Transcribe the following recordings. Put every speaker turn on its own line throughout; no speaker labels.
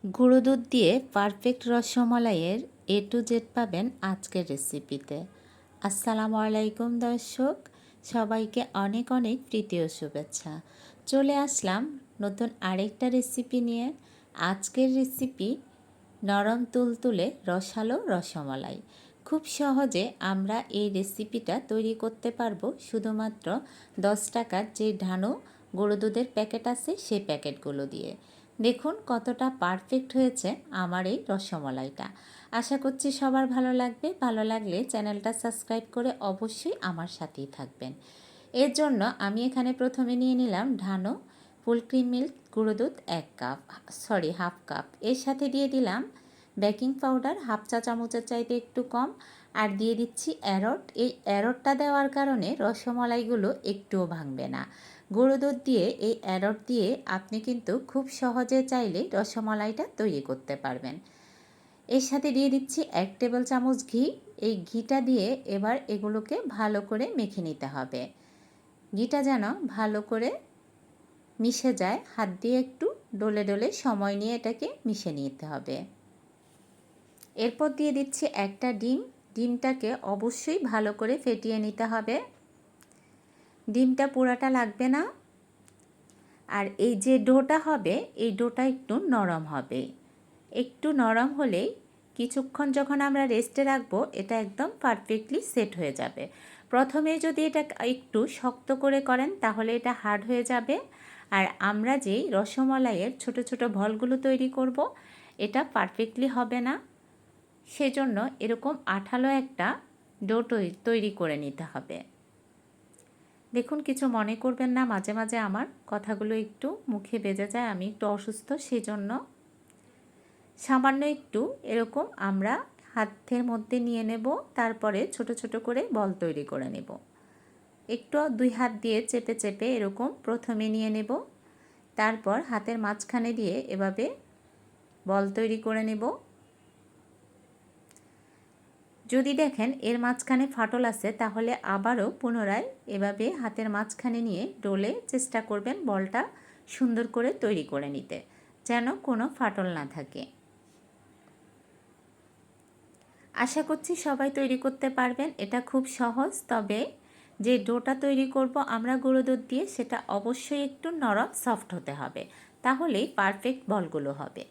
গুঁড়ো দুধ দিয়ে পারফেক্ট রসমালাইয়ের এ টু জেড পাবেন আজকের রেসিপিতে। আসসালামু আলাইকুম দর্শক, সবাইকে অনেক অনেক প্রীতি ও শুভেচ্ছা। চলে আসলাম নতুন আরেকটা রেসিপি নিয়ে। আজকের রেসিপি নরম তুলতুলে রসালো রসমালাই। খুব সহজে আমরা এই রেসিপিটা তৈরি করতে পারবো শুধুমাত্র 10 টাকার যে ঢানো গুঁড়ো দুধের প্যাকেট আছে সেই প্যাকেটগুলো দিয়ে। দেখুন কতটা পারফেক্ট হয়েছে আমার এই রসমালাইটা। আশা করছি সবার ভালো লাগবে। ভালো লাগলে চ্যানেলটা সাবস্ক্রাইব করে অবশ্যই আমার সাথেই থাকবেন। এর জন্য আমি এখানে প্রথমে নিয়ে নিলাম ঢানো ফুল ক্রিম মিল্ক গুঁড়ো দুধ হাফ কাপ। এর সাথে দিয়ে দিলাম বেকিং পাউডার হাফ চা চামচের চাইতে একটু কম, আর দিয়ে দিচ্ছি অ্যারট। এই অ্যারটটা দেওয়ার কারণে রসমালাইগুলো একটুও ভাঙবে না। গুঁড়ো দুধ দিয়ে এই অ্যারট দিয়ে আপনি কিন্তু খুব সহজে চাইলে রসমালাইটা তৈরি করতে পারবেন। এর সাথে দিয়ে দিচ্ছি 1 টেবিল চামচ ঘি। এই ঘিটা দিয়ে এবার এগুলোকে ভালো করে মেখে নিতে হবে। ঘিটা যেন ভালো করে মিশে যায়, হাত দিয়ে একটু ডলে ডলে সময় নিয়ে এটাকে মিশে নিতে হবে। এরপর দিয়ে দিচ্ছি একটা ডিম। ডিমটাকে অবশ্যই ভালো করে ফেটিয়ে নিতে হবে। ডিমটা পুরাটা লাগবে না। আর এই যে ডোটা হবে এই ডোটা একটু নরম হবে। একটু নরম হলেই কিছুক্ষণ যখন আমরা রেস্টে রাখবো এটা একদম পারফেক্টলি সেট হয়ে যাবে। প্রথমে যদি এটা একটু শক্ত করে করেন তাহলে এটা হার্ড হয়ে যাবে। আর আমরা যেই রসমালাইয়ের ছোট ছোট বলগুলো তৈরি করব এটা পারফেক্টলি হবে না। সেজন্য এরকম আঠালো একটা ডো তৈরি করে নিতে হবে। দেখুন কিছু মনে করবেন না, মাঝে মাঝে আমার কথাগুলো একটু মুখে বেজে যায়, আমি একটু অসুস্থ, সেজন্য সামান্য একটু এরকম আমরা হাতের মধ্যে নিয়ে নেব। তারপরে ছোট ছোট করে বল তৈরি করে নেব। একটু 2 হাত দিয়ে চেপে চেপে এরকম প্রথমে নিয়ে নেব। তারপর হাতের মাঝখানে দিয়ে এভাবে বল তৈরি করে নেব। যদি দেখেন এর মাঝখানে ফাটল আছে তাহলে আবারও পুনরায় এভাবে হাতের মাঝখানে নিয়ে ডলে চেষ্টা করবেন বলটা সুন্দর করে তৈরি করে নিতে, যেন কোনো ফাটল না থাকে। আশা করছি সবাই তৈরি করতে পারবেন। এটা খুব সহজ, তবে যে ডোটা তৈরি করব আমরা গুঁড়ো দুধ দিয়ে সেটা অবশ্যই একটু নরম সফট হতে হবে, তাহলেই পারফেক্ট বলগুলো হবে।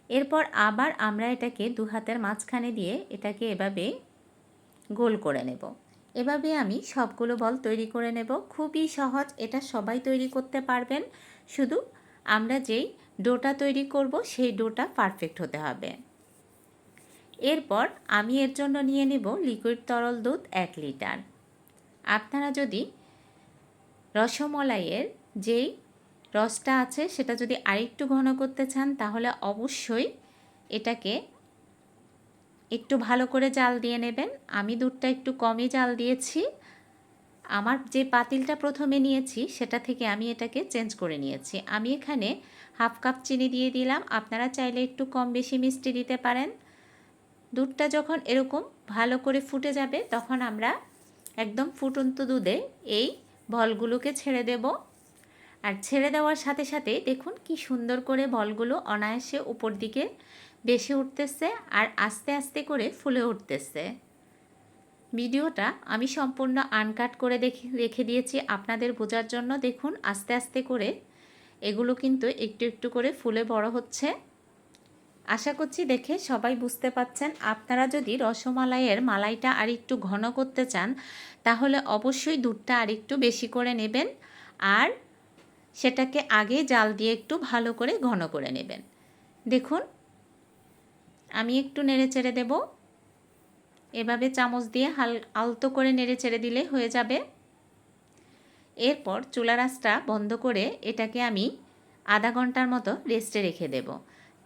এরপর আবার আমরা এটাকে 2 হাতের মাঝখানে দিয়ে এটাকে এভাবে গোল করে নেব। এভাবে আমি সবগুলো বল তৈরি করে নেব। খুবই সহজ, এটা সবাই তৈরি করতে পারবেন। শুধু আমরা যেই ডোটা তৈরি করব সেই ডোটা পারফেক্ট হতে হবে। এরপর আমি এর জন্য নিয়ে নেব লিকুইড তরল দুধ 1 লিটার। আপনারা যদি রসমালাইয়ের যেই রসটা আছে সেটা যদি আরেকটু ঘন করতে চান তাহলে অবশ্যই এটাকে একটু ভালো করে জাল দিয়ে নেবেন। আমি দুধটা একটু কমই জাল দিয়েছি। আমার যে পাতিলটা প্রথমে নিয়েছি সেটা থেকে আমি এটাকে চেঞ্জ করে নিয়েছি। আমি এখানে হাফ কাপ চিনি দিয়ে দিলাম। আপনারা চাইলে একটু কম বেশি মিষ্টি দিতে পারেন। দুধটা যখন এরকম ভালো করে ফুটে যাবে তখন আমরা একদম ফুটন্ত দুধে এই বলগুলোকে ছেড়ে দেব। আর ছেড়ে দেওয়ার সাথে সাথে দেখুন কি সুন্দর করে বলগুলো অনায়াসে উপর দিকে বেশি উঠতেছে আর আস্তে আস্তে করে ফুলে উঠতেছে। ভিডিওটা আমি সম্পূর্ণ আনকাট করে রেখে দিয়েছি আপনাদের বোঝার জন্য। দেখুন আস্তে আস্তে করে এগুলো কিন্তু একটু একটু করে ফুলে বড় হচ্ছে। আশা করছি দেখে সবাই বুঝতে পাচ্ছেন। আপনারা যদি রসমালাইয়ের মালাইটা আর একটু ঘন করতে চান তাহলে অবশ্যই দুধটা আর একটু বেশি করে নেবেন আর সেটাকে আগে জাল দিয়ে একটু ভালো করে ঘন করে নেবেন। দেখুন আমি একটু নেড়ে চেড়ে দেব। এভাবে চামচ দিয়ে আলতো করে নেড়ে চেড়ে দিলে হয়ে যাবে। এরপর চুলার আঁচটা বন্ধ করে এটাকে আমি আধা ঘন্টার মতো রেস্টে রেখে দেব,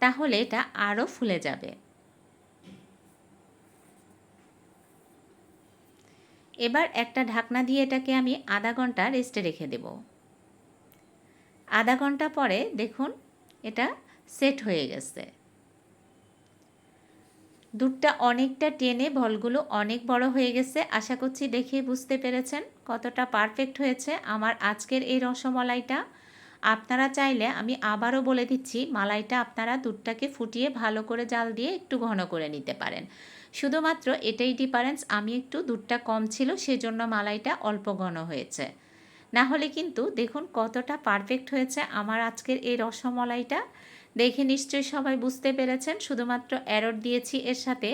তাহলে এটা আরও ফুলে যাবে। এবার একটা ঢাকনা দিয়ে এটাকে আমি আধা ঘন্টা রেস্টে রেখে দেব। আধা ঘন্টা পরে দেখুন এটা সেট হয়ে গেছে। দুধটা অনেকটা টেনে বলগুলো অনেক বড় হয়ে গেছে। আশা করছি দেখে বুঝতে পেরেছেন কতটা পারফেক্ট হয়েছে আমার আজকের এই রসমালাইটা। আপনারা চাইলে আমি আবারও বলে দিচ্ছি, মালাইটা আপনারা দুধটাকে ফুটিয়ে ভালো করে জাল দিয়ে একটু ঘন করে নিতে পারেন। শুধুমাত্র এটাই ডিফারেন্স, আমি একটু দুধটা কম ছিল সেজন্য মালাইটা অল্প ঘন হয়েছে। না হলে কিন্তু দেখুন কতটা পারফেক্ট হয়েছে আমার আজকের এই রসমালাইটা। দেখে নিশ্চয়ই সবাই বুঝতে পেরেছেন, শুধুমাত্র অ্যারোট দিয়েছি এর সাথে।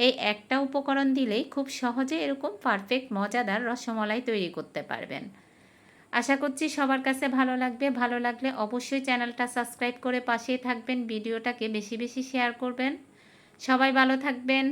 এই একটা উপকরণ দিলেই খুব সহজে এরকম পারফেক্ট মজাদার রসমালাই তৈরি করতে পারবেন। আশা করছি সবার কাছে ভালো লাগবে। ভালো লাগলে অবশ্যই চ্যানেলটা সাবস্ক্রাইব করে পাশেই থাকবেন, ভিডিওটাকে বেশি বেশি শেয়ার করবেন। সবাই ভালো থাকবেন।